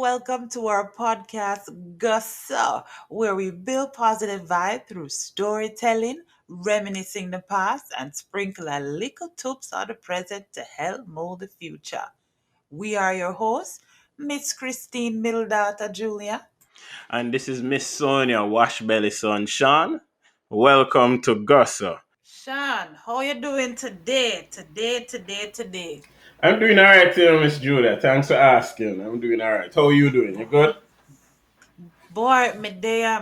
welcome to our podcast, Gussa, where we build positive vibe through storytelling, reminiscing the past, and sprinkle a little tips of the present to help mold the future. We are your hosts, Miss Christine Middledata Julia. And this is Miss Sonia Washbelly son Sean. Welcome to Gussa. Sean, how you doing today? Today. I'm doing all right here, Miss Julia. Thanks for asking. I'm doing all right. How are you doing? You good? Boy, me there,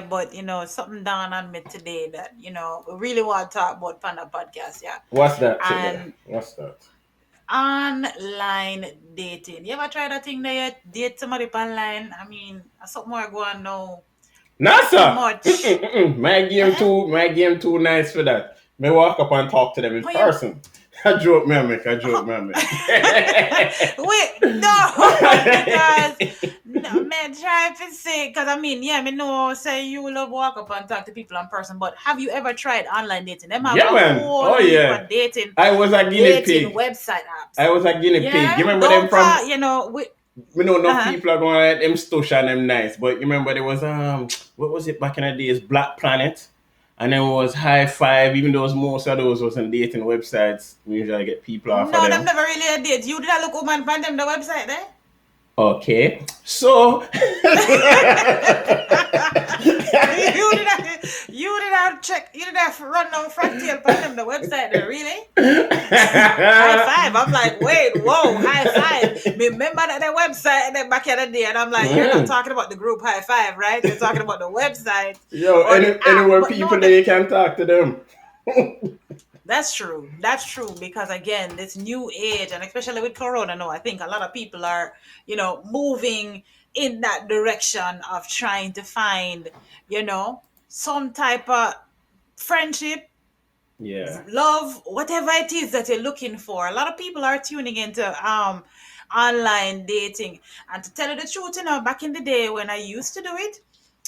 but something down on me today that we really want to talk about on the podcast, yeah. What's that today? And What's that? online dating. You ever try that thing that you date somebody online? I mean, something more going now. Too NASA. much. My game Eh? too nice for that. Me walk up and talk to them in How you person. A joke me make. how, wait, no, because no, man, try to say, because I mean, yeah, me know, say you love walk up and talk to people in person, but have you ever tried online dating? Them have Yeah, a man. whole Oh heap yeah. of dating I was a guinea dating pig. website I apps. was a guinea pig. You Yeah, remember them don't from talk, we know enough uh-huh. people are going at them stush and them nice, but you remember there was what was it back in the days? Black Planet, and then it was High Five. Even though most of those was on dating websites, we usually get people off of No, them them. never really a date. You did I look woman find them the website there? Okay, so You did that run down Fractal find them the website there, really? High five. I'm like, wait, whoa, high five. Remember that website and then back in the day, and I'm like, you're not Mhm. talking about the group high five, right? You're talking about the website Yo, or the app. anywhere But no, people there you can talk to them. that's true. That's true because again, this new age, and especially with Corona, no, I think a lot of people are, moving in that direction of trying to find, some type of friendship, Yeah, love, whatever it is that you're looking for. A lot of people are tuning into online dating. And to tell you the truth, back in the day when I used to do it,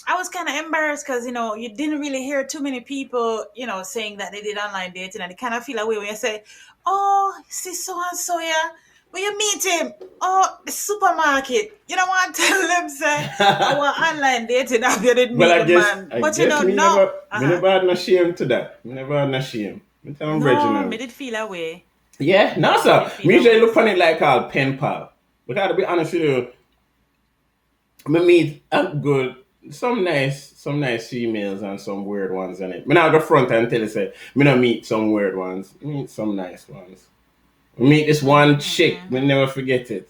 I was kind of embarrassed because you didn't really hear too many people saying that they did online dating, and you kind of feel away when you say, "Oh, see so and so, yeah, where you meet him? Oh, the supermarket." You don't want to tell them say, "I want online dating after you did well, meet the man," I but guess no, me never had no shame to that. Me never had no shame. Me tell them no, me Reginald. did feel away. Yeah, no, Me sir. did feel Me usually away. look on it So like called pen pal. Because to be honest with you, me meet a good some nice females and some weird ones in it. Me not go front and tell you say me not meet some weird ones. Me meet some nice ones. Me meet this one chick, me mm-hmm. never forget it.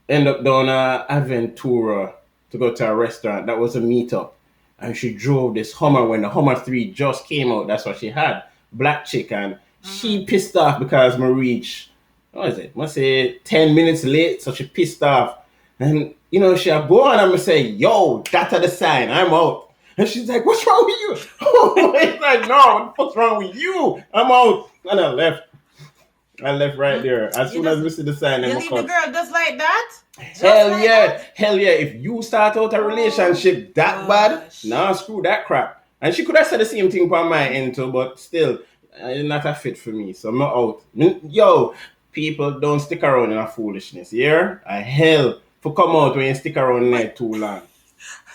End up down a Aventura to go to a restaurant. That was a meetup. And she drove this Hummer when the Hummer 3 just came out. That's what she had. Black chick. And Mm-hmm. she pissed off because me reached, what is it? Must say 10 minutes late. So she pissed off. And, she a go on and me say, yo, that's the sign. I'm out. And she's like, what's wrong with you? It's like, no, what's wrong with you? I'm out. And I left. I left right Mm. there. As You soon as just we see the sign, you I'm leave the cut. girl just like that, just Hell like that. yeah, hell yeah. If you start out a Oh relationship that bad, gosh. nah, screw that crap. And she could have said the same thing for my end too, but still, not a fit for me. So I'm not out. Yo, people don't stick around in a foolishness. Yeah, I hell for come out when you stick around in But there too long.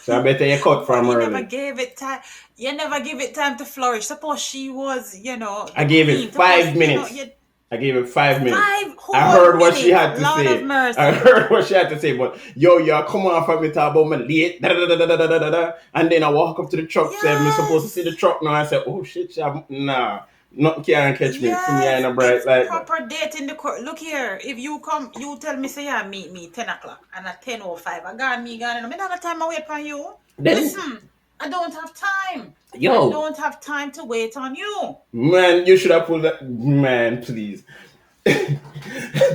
So I better you cut but from you never early. gave it time. You never give it time to flourish. Suppose she was, I the gave queen. it Suppose, 5 minutes. you I gave it 5 minutes. five I whole heard what she minutes. had to Lord of say. I mercy. heard what she had to say, but yo, come on from me talk about me late, and then I walk up to the truck, say, I'm supposed to see the Yes. truck now. I said, oh shit, nah, nothing can catch me. For me, I ain't Yes, a bright it's like that. proper date in the court. Look here, if you come, you tell me say yeah, meet me 10 o'clock and at 10:05. I got me gone. I don't have time to wait for you. Then, Listen, I don't have time. I yo, don't have time to wait on you. man, you should have pulled that, man, please.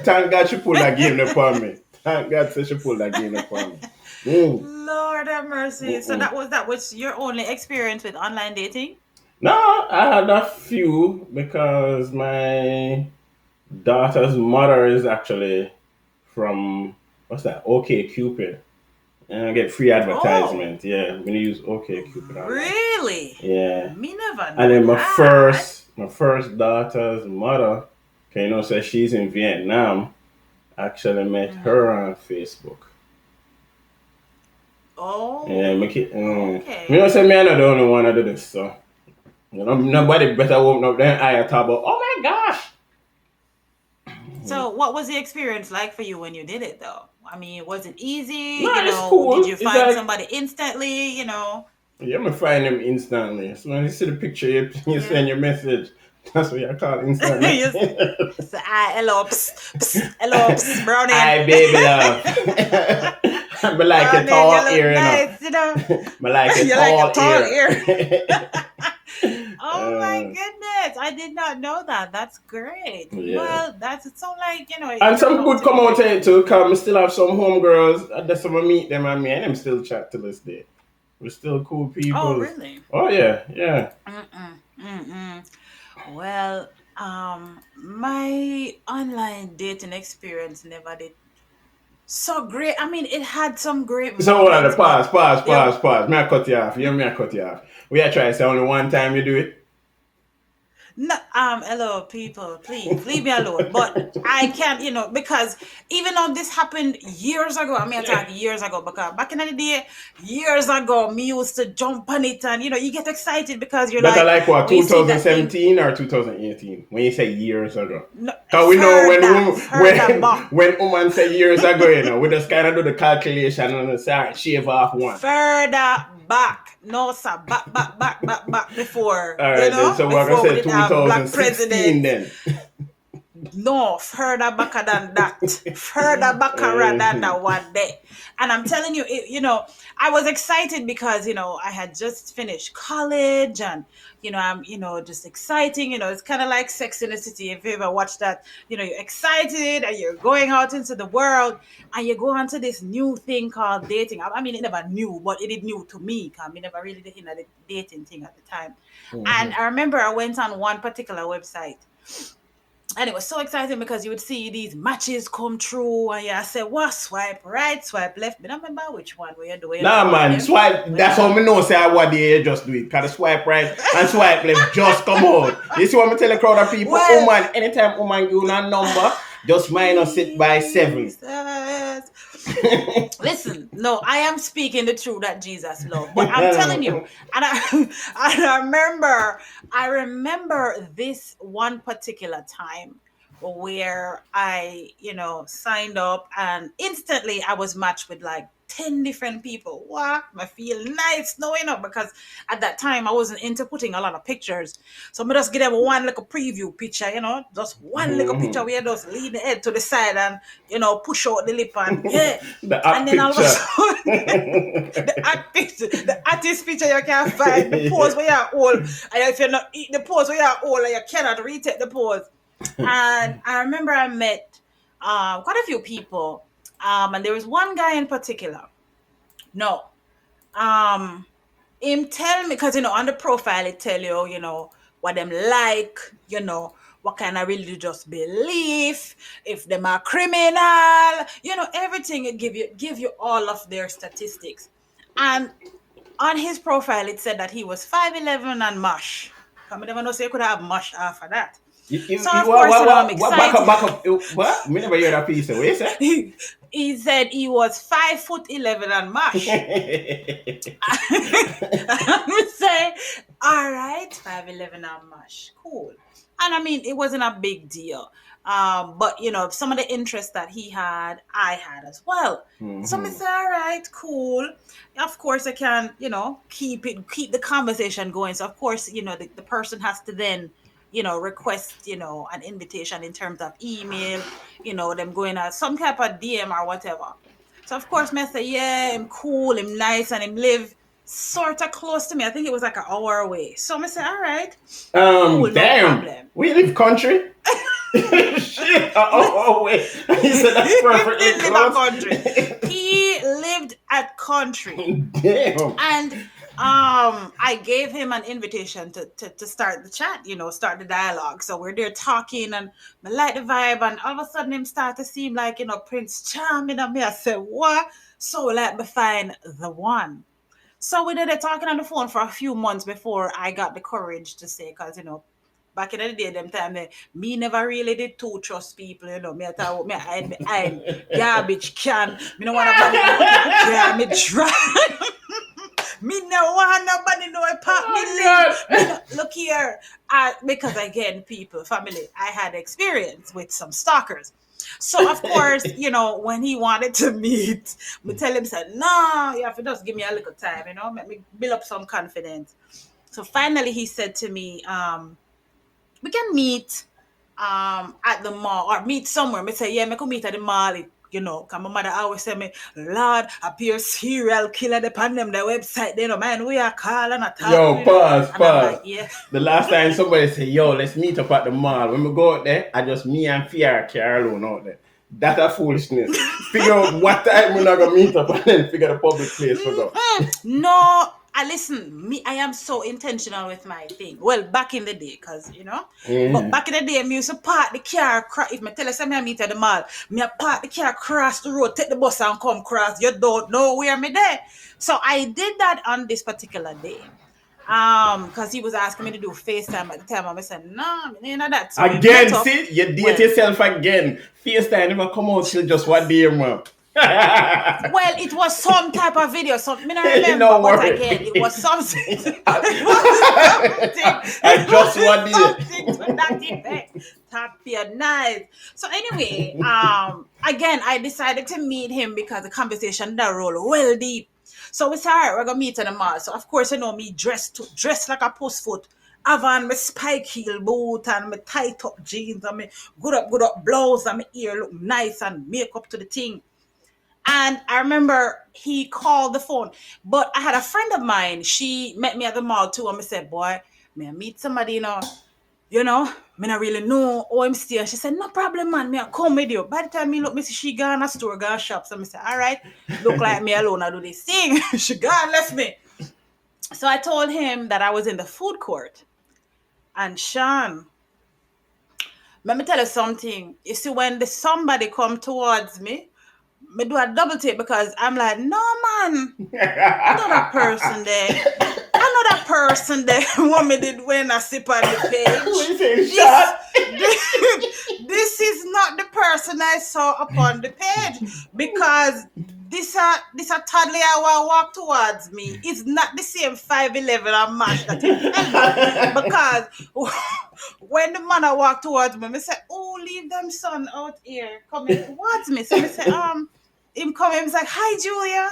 Thank God she pulled that game upon me. Thank God she pulled that game upon me. Mm, Lord have mercy. So mm-mm. that was your only experience with online dating? No, I had a few because my daughter's mother is actually from what's that? OK Cupid, and I get free Oh, advertisement. Yeah, I'm gonna use OK Cupid online. really? Yeah, Me never and know then that. my first daughter's mother, so she's in Vietnam. Actually met Mm-hmm. her on Facebook. Oh, Yeah, make it. Me okay. don't say me I'm not the only one that do this, so nobody better open up their eye and talk about. Oh my gosh. So, what was the experience like for you when you did it, though? I mean, was it easy? No, it's Did cool. you It's find like somebody instantly? yeah, I'm gonna find them instantly. So when you see the picture, you Yeah. send your message. That's what you call instantly. Yes. So, hello, psst, psst, hello, psst, Brownian. Hi, baby love. I like a Brownian, you tall look ear, nice, I like a You like a tall tall ear. ear. Oh my uh, goodness. I did not know that. That's great. yeah. Well, that's it. So like, it And turned some out good to be come out of great. it too, because I still have some homegirls. That's some I meet them and me and them still chat to this day. We're still cool Oh, people. really? Oh yeah, yeah. Mm-mm. Mm-mm. Well, my online dating experience never did so great. I mean, it had some great So hold on, the moments, but there pause. May I cut you off? Me I cut you off. We are trying to say only one time you do it. no, hello, people, please leave me alone. But I can't, because even though this happened years ago, I mean, I talk years ago, because back in the day, years ago, me used to jump on it, and you get excited because you're Better like, like what, when you see that thing, 2017 or 2018? When you say years ago. no, Cause we know further back, when woman say years ago, we just kind of do the calculation and say, all right, shave off one. further back, no, sir, back before, All right, then. So we're gonna before we say didn't have black 2016 presidents. then. No, further back than that. Further back than that one day. And I'm telling you, I was excited because, I had just finished college and, I'm, just exciting. It's kind of like Sex in the City. If you ever watch that, you're excited and you're going out into the world and you go onto this new thing called dating. I mean, it never new, but it is new to me because I never really did the dating thing at the time. And Mhm. I remember I went on one particular website and it was so exciting because you would see these matches come through and I said, what, swipe right, swipe left. But I don't remember which one where you do, you know Nah, all of man, them. swipe. When That's how me know say I what they just do it. Cause the swipe right and swipe left just come out. You see what me tell a crowd of people? well, Woman, anytime woman give you a number, just minus it by 7. Jesus. Listen, no, I am speaking the truth that Jesus loved. But I'm telling you, and I and I remember this one particular time where I, signed up and instantly I was matched with like 10 different people. What? I feel nice knowing up because at that time I wasn't into putting a lot of pictures. So I just give them one little preview picture, just one little picture where you just lean the head to the side and push out the lip and yeah. The And app then all of a picture. sudden, the artist picture you can't find, the pose where you're old, and if you're not the pose where you're old, and you cannot retake the pose. And I remember I met quite a few people, and there was one guy in particular. No, um, him tell me because on the profile it tell you what them like, what kind of religious belief, if them are criminal, everything. It give you all of their statistics. And on his profile it said that he was 5'11" and mush. Come never know say you could have mush after that. So of course I'm What, back up, excited. back up. What? Me never hear that piece. What you say? He said he was 5'11" and mush. I would say, all right, 5'11" and mush. Cool. And I mean, it wasn't a big deal. But some of the interests that he had, I had as well. So I Mhm. say, all right, cool. Of course, I can, keep the conversation going. So of course, the person has to then, request, an invitation in terms of email, them going out some type of DM or whatever. So of course, me say, yeah, him cool, him nice, and him live sort of close to me. I think it was like an hour away. So I say, all right, cool, no Damn. problem. We live country. Shit. Wait. You said that's Him perfectly didn't live a close. country. He lived at country. Damn. And I gave him an invitation to start the chat, start the dialogue. So we're there talking and I like the vibe, and all of a sudden him start to seem like, Prince Charming, and me. I said, what? So let me find the one. So we did it talking on the phone for a few months before I got the courage to say, because back in the day, them time, me never really did too trust people, you know. Me I thought me hide behind garbage can. Me no want nobody know yeah, me dry. Me no want nobody know part me Oh live. Me God. no, look here, because again, people, family, I had experience with some stalkers. So of course, you know, when he wanted to meet, me tell him said, no, you have to just give me a little time, you know, let me build up some confidence. So finally he said to me, we can meet at the mall or meet somewhere. Me say, yeah, me could meet at the mall. You know, cause my mother always say me, Lord, appear serial killer upon them the website. They know, man, we are calling and talking, Yo, you know. pause, And I'm pause. like, yeah. The last time somebody say, yo, let's meet up at the mall. When we go out there, I just me and Fiara alone out there. That's a foolishness. Figure out what time we're not gonna meet up and then figure the public place for go. No, I listen, me, I am so intentional with my thing. Well, back in the day, because, you know, but back in the day, me used to park the car, if me tell you something I meet at the mall, me I park the car, cross the road, take the bus and come cross. You don't know where me there. So I did that on this particular day. Because he was asking me to do FaceTime at the time. I said, no, you know that. So we met Again, up. see, you date Well, yourself again. FaceTime never come out till just one day, man. Well, it was some type of video, so I don't remember, No but worry. again, it was something. It was something. I just It one was day. something to that effect. Tapia nice. So anyway, again, I decided to meet him because the conversation that roll well deep. So we said, all right, we're gonna meet in the mall. So of course, you know me dressed like a postfoot. Have on my spike heel boot and my tight up jeans and my good up blouse and my ear look nice and makeup to the thing. And I remember he called the phone. But I had a friend of mine, she met me at the mall too. And I said, boy, may I meet somebody, you know, me not really know how I'm still. She said, no problem, man, me I come with you. By the time me look, me see she gone a store, gone shop. So I said, all right, look like me alone, I do this thing. She gone, left me. So I told him that I was in the food court. And Sean, let me tell you something. You see, when somebody come towards me do a double take because I'm like, no man, I know that person there. I know that person there. What me did when I sip on the What you page. saying, This, shot? this is not the person I saw upon the page because this a toddler I want walk towards me. It's not the same 5'11" and mash that him tell me. Because when the man I walk towards me, I say, oh, leave them son out here coming towards me. So I say, him come in, he's like, hi Julia.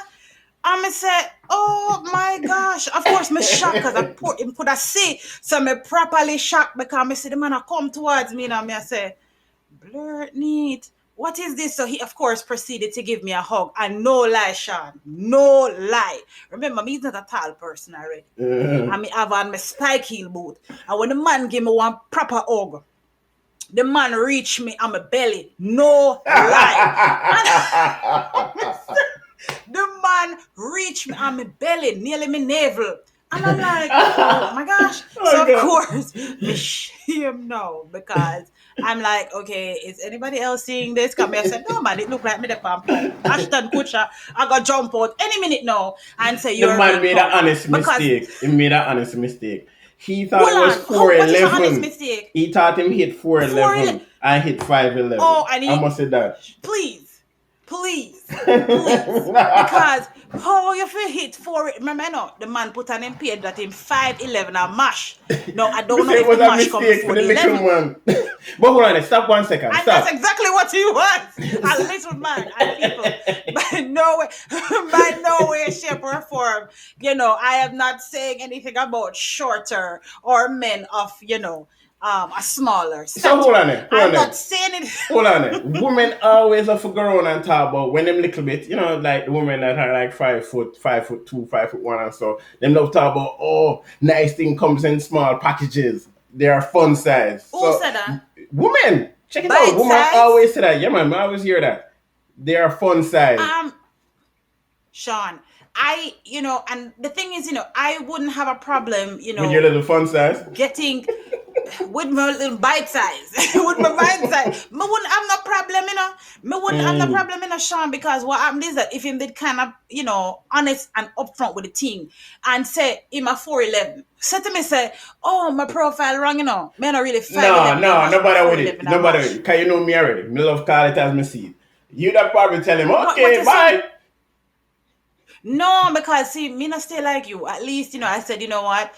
I say, oh my gosh. Of course, me shocked because I put a C. So me properly shocked because I see the man a come towards me and I say, blur neat. What is this? So he, of course, proceeded to give me a hug. And no lie, Sean. No lie. Remember, me is not a tall person already. I mean, I have on my spike heel boot. And when the man give me one proper hug, the man reached me on my belly. No lie. The man reached me on my belly, nearly my navel. And I'm like, oh my gosh. So of course, me shame now because I'm like, okay, is anybody else seeing this? Come here. I said, no man, it look like me the pump. Ashton Kutcher, I got jump out any minute now and say The you're man being made an pumped. honest Because mistake. He made an honest mistake. He thought hold it was on, what is your honest 4'11". mistake? He thought him hit 4'11". I hit 5'11". Oh, I must say that. Please, because how you feel hit for it? Remember, no, the man put on him page that him 5'11" a mash. No, I don't know It if was the a mash come mistake before for the the little 11. man. But hold on, stop 1 second. And Stop. that's exactly what he was. A little man and people. By no way, shape, or form. You know, I am not saying anything about shorter or men of, a smaller So hold stature. on there. I'm not saying it. Hold on there. Women always have to go around and talk about when them little bit, like the women that are like 5'2", 5'1", and so. Them love talk about, oh, nice thing comes in small packages. They are fun size. Who said that? Women, check it Bite out. Women size? always say that. Yeah, man, I always hear that. They are fun size. Sean, and the thing is, I wouldn't have a problem, With your little fun size. getting with my little bite size, with my bite size, me wouldn't have no problem, Me wouldn't have no Mm. problem, Sean, because what happened is that if him did kind of, honest and upfront with the thing and say him a 4'11", say to me say, oh, my profile wrong, me not really No, 5'11", no, much, me nobody with it. 4'11" and Nobody with much. it. Cause you know me already. Me love call it as me see it. You'd have probably tell him, But okay, you see, bye. no, because see, me not stay like you. At least, I said, you know what?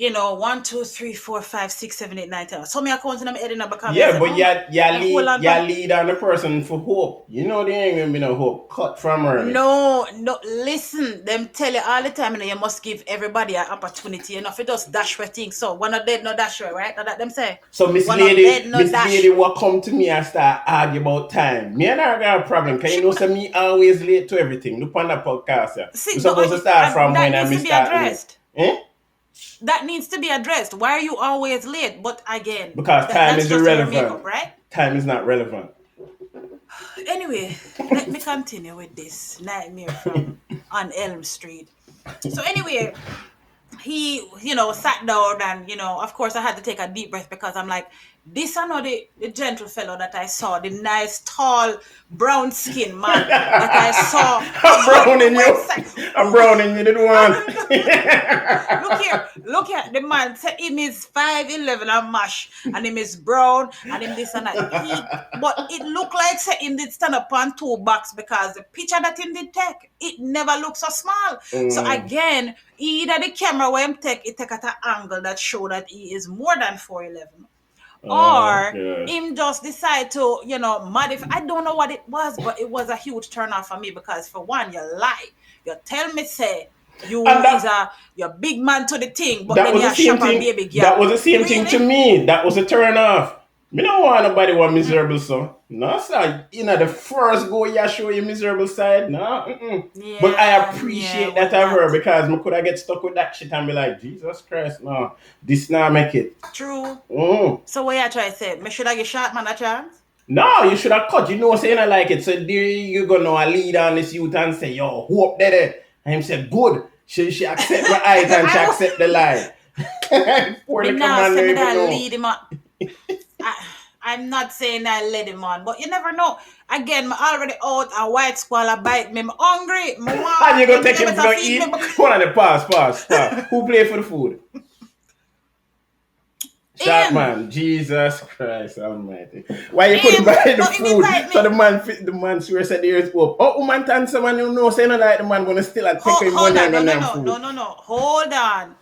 1, 2, 3, 4, 5, 6, 7, 8, 9, 10. So me account in my head, because me Yeah, say, but hold on, pan. you lead on the person for hope. You know there ain't gonna be no hope. Cut from early. No, no, listen, them tell you all the time, you must give everybody an opportunity. If it does dash for things, so one not dead, no dash for, right? That them say. So One not dead, no Miss Lady dash. will come to me and start argue about time. Me and her got a problem. Can you know so me always late to everything. Look on the podcast, yeah. We See, but supposed to start from that when I needs to miss be start late. addressed. Eh? That needs to be addressed. Why are you always late? But again, Because time that's is just your irrelevant. makeup, right? Time is not relevant. Anyway, let me continue with this nightmare from on Elm Street. So anyway, he, sat down and, of course I had to take a deep breath because I'm like, this I know the gentle fellow that I saw, the nice, tall, brown skin man that I saw I'm on the browning you. website. I'm browning you, didn't want. Look here, the man said him is 5'11" and mash, and him is brown, and him this and that. But it looked like say him did stand up on 2 bucks because the picture that him did take, it never looks so small. So again, either the camera where him take, it take at an angle that show that he is more than 4'11". Or God. him just decide to, modify. I don't know what it was, but it was a huge turn off for me because for one, you lie. You tell me say you And you're big man to the thing, but that then was the you're same shop and thing. baby girl. That was the same thing to Really? me. That was a turn off. Me don't want nobody want miserable son. No, sir. The first go you show your miserable side. No. Mm-mm. But I appreciate that well, of her because me could have get stuck with that shit and be like, Jesus Christ, no. This not make it. True. Mm. So what you try to say? Me should I give short man a chance? No, you should have cut. You know, saying I like it. So there you go now, a lead on this youth and say, yo, who up there? And him say, good. She accept my eyes and she accept the lie. Poor Me little now man say me don't even that know. lead him on. I'm not saying I led him on, but you never know. Again, me already out a white squall bite me. I'm hungry. Me want. And you go take him to better go feed eat. me. Hold on, pause. Who pay for the food? Shot Him. man, Jesus Christ Almighty! Why you couldn't Him. buy the No, him food? invite me. So the man swear said there is hope. Oh, man, and someone you know saying like the man gonna still take him Hold money on, and no, them no, food. no, no, no. Hold on.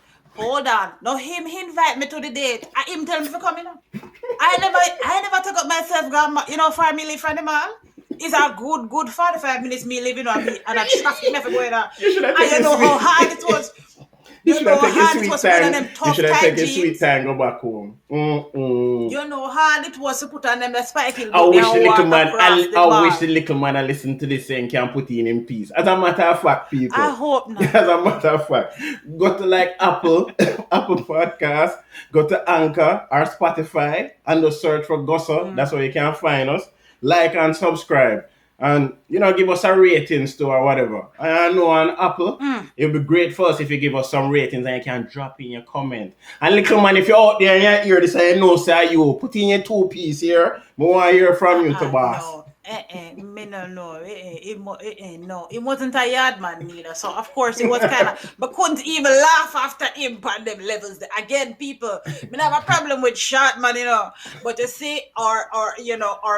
No, him he invite me to the date. Him tell me to come in. I never took up myself, for me live from the mall. It's a good 45 minutes me living on me and a traffic me for going on. You should have And taken you know how sweet. hard it was. You You should know have how taken hard it was sweet putting on time. them You tough should have tight taken sweet jeans. time. Go back home. You know how hard it was to put on them the spike heel I boot wish and the little walk man. across the I wish bar. the little man I listen to this and can put in peace. As a matter of fact, people. I hope not. As a matter of fact, go to like Apple, Apple Podcast, go to Anchor or Spotify, and just search for Gossip. That's where you can find us. Like and subscribe, and give us a ratings to or whatever. And I know on Apple, it would be great for us if you give us some ratings and you can drop in your comment. And little man, if you're out there and you hear this, I know say you put in your 2 piece here. I want to hear from you to boss. No. Me no. No. It wasn't a yard man neither. So of course it was kind of, but couldn't even laugh after him on them levels. Again, people, me not have a problem with short man, but you see, or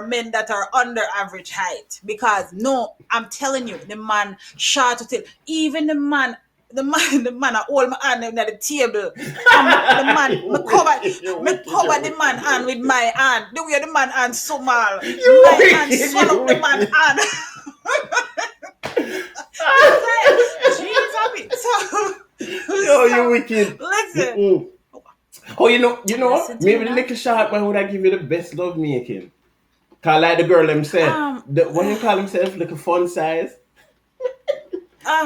men that are under average height. Because no, I'm telling you, the man short to till even the man I hold my hand at the table. The man, me cover the man hand with my hand. The way the man hand so small. My hand swallow the man hand. Jeez, so Yo, you wicked. listen. Oh, Listen to maybe me the now. little sharp man would have give you the best love making. Cause like the girl them said, what you call himself, like a fun size?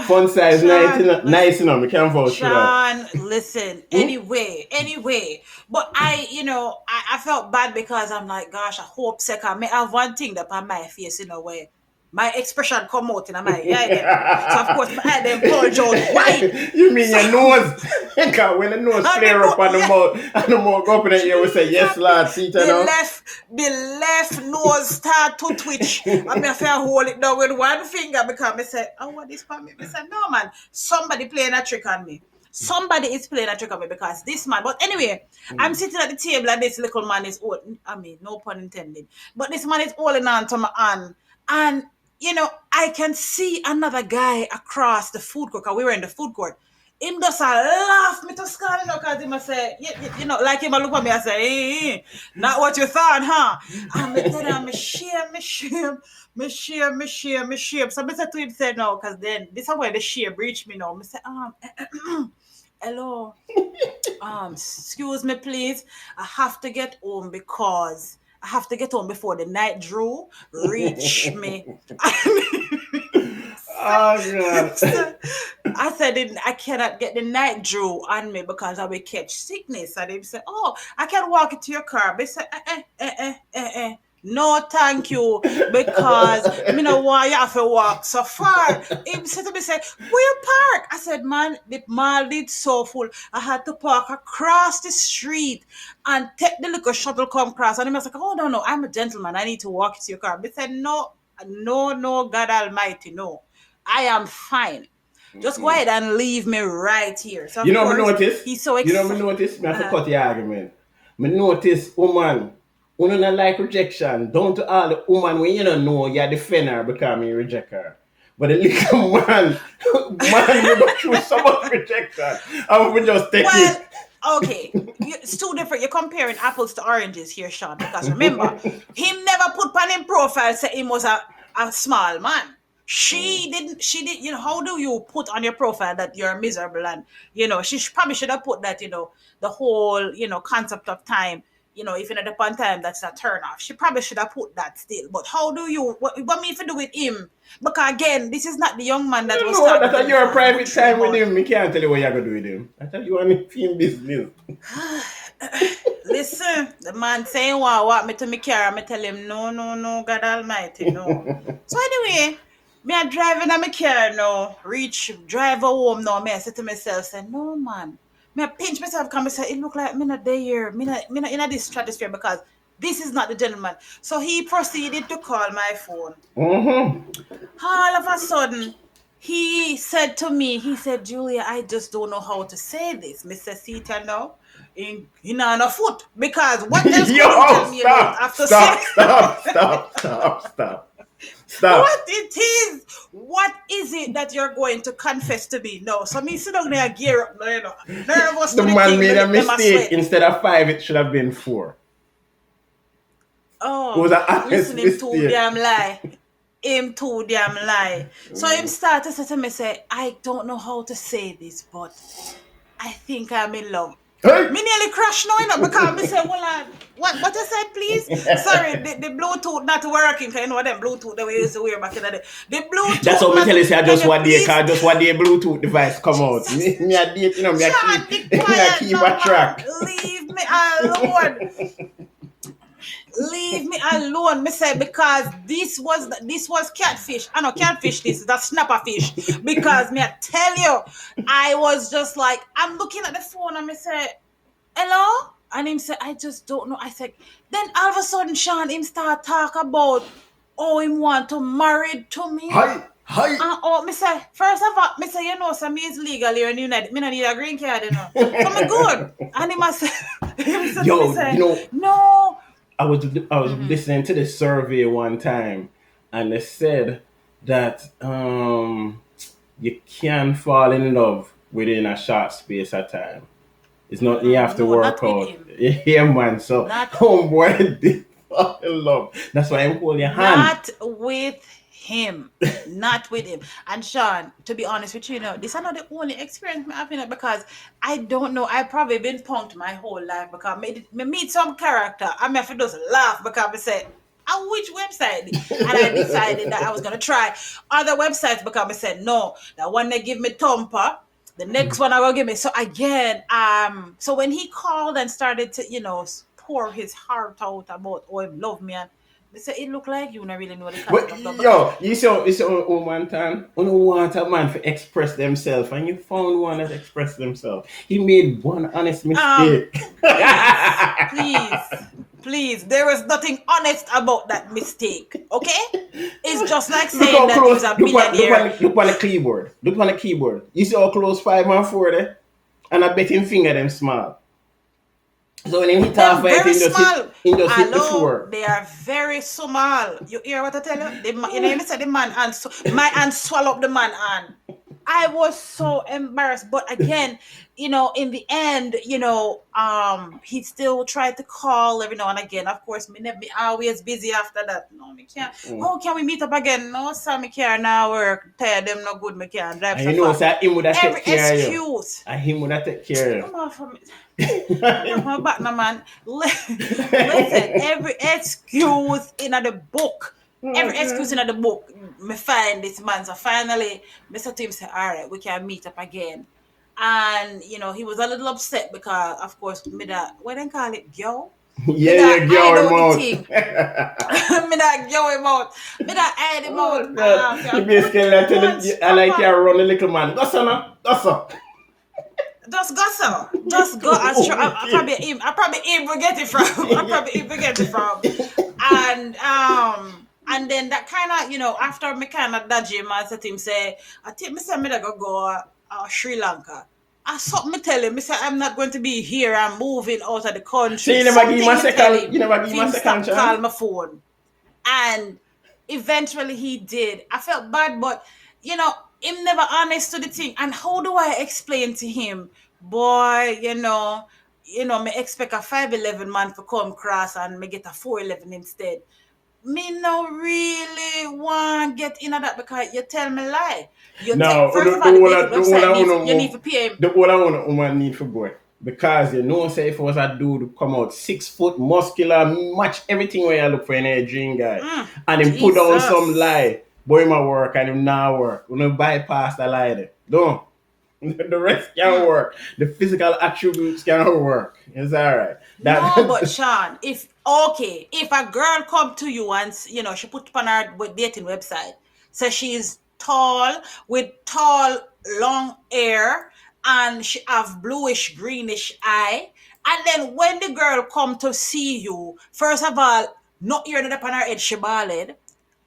Fun size, Sean, nice enough. We can't vouch for that. Sean, listen. Anyway. But I felt bad because I'm like, gosh, I hope second may have one thing that on my face in a way. my expression come out in my eye again. So of course my eye then bulge out wide. You mean So your nose? Because when the nose and the flare up no, on the yeah, mouth and the mouth go up in the ear, we say, yes, exactly. lad, see it now. The left nose start to twitch. I mean, I feel hold it down with one finger because I say, oh, what is for me? I said, no, man, somebody playing a trick on me. Somebody is playing a trick on me because this man. But anyway, I'm sitting at the table and this little man is holding. I mean, no pun intended. But this man is holding on to my hand, and I can see another guy across the food court. 'Cause we were in the food court. Him just a laugh me to scan, because he must say, like him a look at me and say, not what you thought, huh? And me tell him, me shame. So I said to him, say no, because then this is where the shame reach me now. I say, hello, excuse me, please. I have to get home because I have to get home before the night drew reach me. Oh, God. So, I said I cannot get the night drew on me because I will catch sickness. And they said, oh, I can walk into your car. But I said, no, thank you, because me no want you have to walk so far. He said to me, say, where you park? I said, man, the mall did so full. I had to park across the street and take the little shuttle come across. And he was like, oh, no, I'm a gentleman. I need to walk into your car. But I said, no, no, God Almighty, no. I am fine. Just go ahead and leave me right here. So You of know me course notice? he's so You know me excited. notice? Me have to cut the argument. Me notice, woman, who don't like rejection, down to all the woman when you don't know you're defend her because me reject her. But the little man, you go through so much rejection. I will just take Well, it. okay, it's too different. You're comparing apples to oranges here, Sean. Because remember, him never put on him profile say he was a small man. She didn't. She did. How do you put on your profile that you're miserable? And she probably should have put that. The whole concept of time. If you're not upon time, that's a turn off. She probably should have put that still. But how do you? What me if you do with him? Because again, this is not the young man that You was know talking to that me your for a good private three time with months. him. Me can't tell you what you're going to do with him. I tell you on film business. Listen, the man saying what me to me car, me tell him no, God Almighty, no. So anyway, me a driving in my car now, drive home now. Me I say to myself, say no man. Me I pinch myself, come say it look like me not there here, me not in this stratosphere because this is not the gentleman. So he proceeded to call my phone. Mm-hmm. All of a sudden, he said to me, he said, Julia, I just don't know how to say this. Mr. Sita now, in on a foot. Because what else could you Yo, tell me you don't stop, have to say? stop, stop, stop, stop, stop, What stop. it is? What is it that you're going to confess to me? No. So me sit down there gear up, nervous The to the man thing, made my a lip them a mistake. sweat. Instead of 5, it should have been 4. It was Oh, an honest listen, him too mistake. damn lie. Him too damn lie. So him start to say to me, say, I don't know how to say this, but I think I'm in love. Hey! Me nearly crashed now, because me say, well, what you said, please? Sorry, the Bluetooth not working, because you know them Bluetooth that we used to wear back in the day. The That's Bluetooth how me not, tell you, say, I can just you one day, please? cause just one day Bluetooth device come out. Jesus. Me a date, me a Sean, keep, be me a quiet keep now, a man. track. Leave me alone. Leave me alone, me say, because this was catfish. I know catfish. This is a snapper fish. Because me, I tell you, I was just like, I'm looking at the phone and me say, hello, and him say, I just don't know. I said, then all of a sudden, Sean, him start talk about, oh, him want to marry to me. Hi, hi. Oh, me say, first of all, me say, so me is legal here in the United. Me no need a green card, So me good. And he must say, him say to me, Yo, say, no. I was listening to this survey one time, and they said that you can fall in love within a short space of time. It's not you have to No, work not with out. him. Yeah, man. So, Not homeboy did fall in love. That's why I'm holding your hand. Not with him. Not with him. And Sean, to be honest with you, this is not the only experience I'm having, because I don't know. I've probably been punked my whole life because me meet some character. I mean, if it just laugh because I said, on which website? And I decided that I was gonna try other websites because I said no. That one they give me Tompa, the next one I will give me. So again, so when he called and started to, pour his heart out about, oh, he love me, and They say it look like you don't really know the concept But of love. yo, you see one time, you want a man to express themselves, and you found one that expressed themselves. He made one honest Um, mistake. please, please, please. There is nothing honest about that mistake. Okay? It's just like Look saying how that close. you're a millionaire. Look on the keyboard. Look on the keyboard. You see how close 5 and 4 there, and I bet him finger them small. So when he hit half Them right, very small. he just hit the Hello, floor. they are very small. You hear what I tell you? You know, you said the man and my hand swallow up the man hand. I was so embarrassed, but again, in the end, he still tried to call every now and again. Of course, me always busy after that. No, me can't. Mm. Oh, can we meet up again? No, sir, me can't now work. Tired them no good. Me can't drive And so you know, far. so him would have Every take care of you. excuse. And him would have take care of Come on from you. Come on back now, man. Listen, every excuse in the book. Every excuse in the book, me find this man. So finally, Mr. Tim said, all right, we can meet up again. And, he was a little upset because, of course, me that, what they call it, girl? Me Yeah, that you I go him know the out. thing. Me that go him out. Me that I him Oh, out. God. For He a basically good like tell him, months. I Come like you on. run the little man. Go, son, go, son. Just go, sir. Just go. I probably even get it from. I probably even get it from. And then that kind of after me kind of dodgy man said him say I think me say me da go Sri Lanka. I something me tell him, me say I'm not going to be here. I'm moving out of the So country. you never give him Something a me tell second, him. you never give him a Him second stop call chance? my phone. And eventually he did. I felt bad, but him never honest to the thing. And how do I explain to him, boy, me expect a 5'11" man to come cross and me get a 4'11" instead. Me no really want get in that because you tell me lie. You take No, first of the all the whole dating of the whole website of needs one you need to pay him. the whole of one woman need for boy. Because you know say if it was a dude who come out 6 foot muscular, match everything where you look for in a dream guy. And him put down some Jesus. lie. Boy him a work and him now work. We no bypass the lie there. Don't. The rest can work. The physical attributes can work. It's alright. No, but That Sean, if a girl come to you and she put on her dating website, so she's tall with tall long hair and she have bluish greenish eye, and then when the girl come to see you, first of all, not ear up on her head she bald,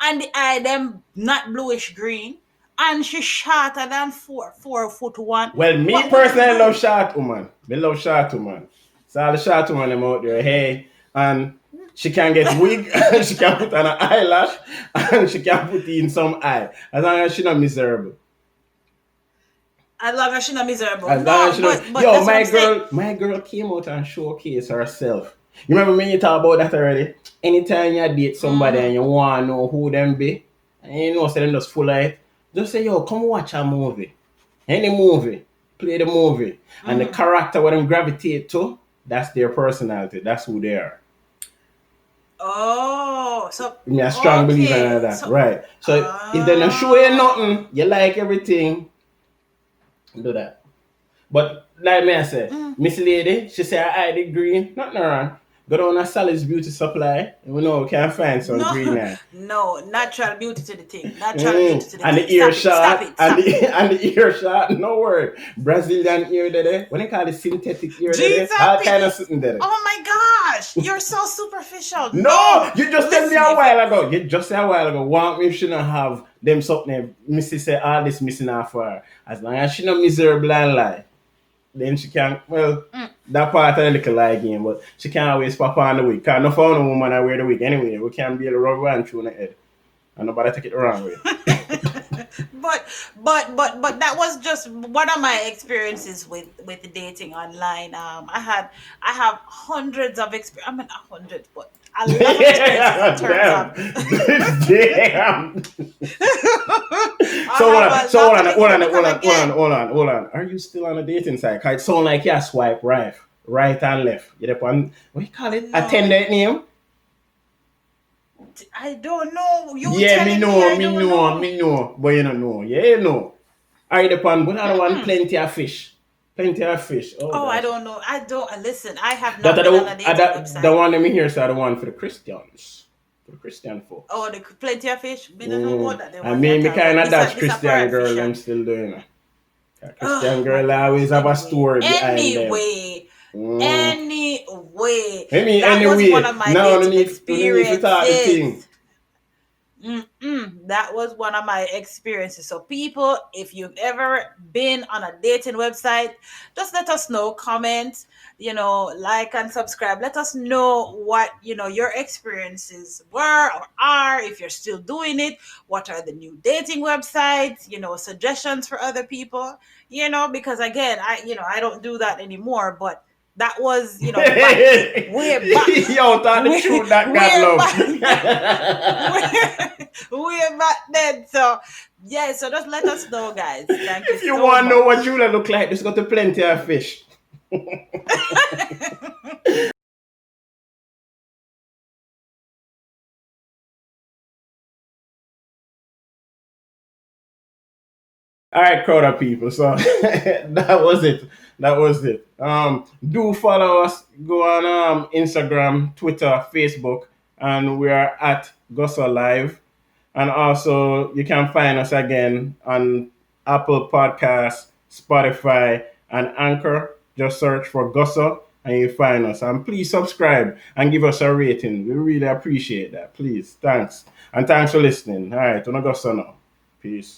and the eye them not bluish green, and she shorter than 4 foot one. well, me What will you personally love do? short woman. Me love short woman. So all the short woman them out there, hey, and she can get wig, and she can put on an eyelash, and she can put in some eye. As long as she not miserable. As long as she's not miserable. As long as No, she not. but Yo, that's what I'm saying. my girl came out and showcase herself. You remember when you talk about that already? Anytime you date somebody and you want to know who them be, and you know, say them just full of it, just say, yo, come watch a movie. Any movie, play the movie. And the character what them gravitate to, that's their personality. That's who they are. Oh, so I'm a strong believer in okay. that. So Right. So if they not show you nothing, you like everything, do that. But like me I say, Miss Lady, she say I eye the green, nothing wrong. Go down to Sally's Beauty Supply, and we know we can find some green no, eye. no, natural beauty to the thing. Natural beauty to the And thing. the ear Stop it, stop shot, it, stop it. and the ear shot, no word. Brazilian ear there. When they call it synthetic ear there, Jesus, all kind of something there. oh my gosh, you're so superficial. No, No, you just tell me listen, a if while ago. You just say a while ago. Want me shouldn't have them something. Missy say all this missing off for her. As long as she not miserable and lie, then she can. Well, that part of the little lie game, but she can't always pop on the wig. Cause no found a woman I wear the wig anyway. We can't be able to rub one through the head, and nobody take it the wrong way. but that was just one of my experiences with dating online. I have hundreds of experience. I mean, not hundreds, but a lot of experiences in terms Damn, of. damn. I So have a lot of experience because again, hold on. Are you still on the dating site? Cause it sound like you swipe right and left. You dep on what you call it? no, Attendant name? I don't know. You Yeah, telling me I don't know. me know. But you don't know. Yeah, you know. Are you dep on but other one Mm-mm. plenty of fish. Plenty of fish. Oh Oh, I gosh. don't know. I don't listen. I have That not are been on a dating the website. one them here so the one for the Christians. for the Christian folks. Oh, the plenty of fish. Me don't know about that. Then I what you mean, me talk about. kind of This a dodge this a Christian parrot girl, fish. them still doing it. Oh Christian my girl goodness. always have a story behind them. Anyway, Mm. anyway, I mean, that was one anyway, of my now dating we don't need to talk the thing. experiences. That was one of my experiences. So, people, if you've ever been on a dating website, just let us know. Comment, like and subscribe. Let us know what your experiences were or are. If you're still doing it, what are the new dating websites? Suggestions for other people. Because again, I don't do that anymore. But that was back way back. Yo, thought the truth that got Way love. back. Way back then. So yeah, so just let us know, guys. Thank you If you so want to know what much. Julia look like, just go to Plenty of Fish. All right, crowd of people. So that was it. That was it. Do follow us. Go on Instagram, Twitter, Facebook, and we are at Gosso Live. And also, you can find us again on Apple Podcasts, Spotify, and Anchor. Just search for Gosso and you find us. And please subscribe and give us a rating. We really appreciate that. Please. Thanks. And thanks for listening. All right, on Gosso now. Peace.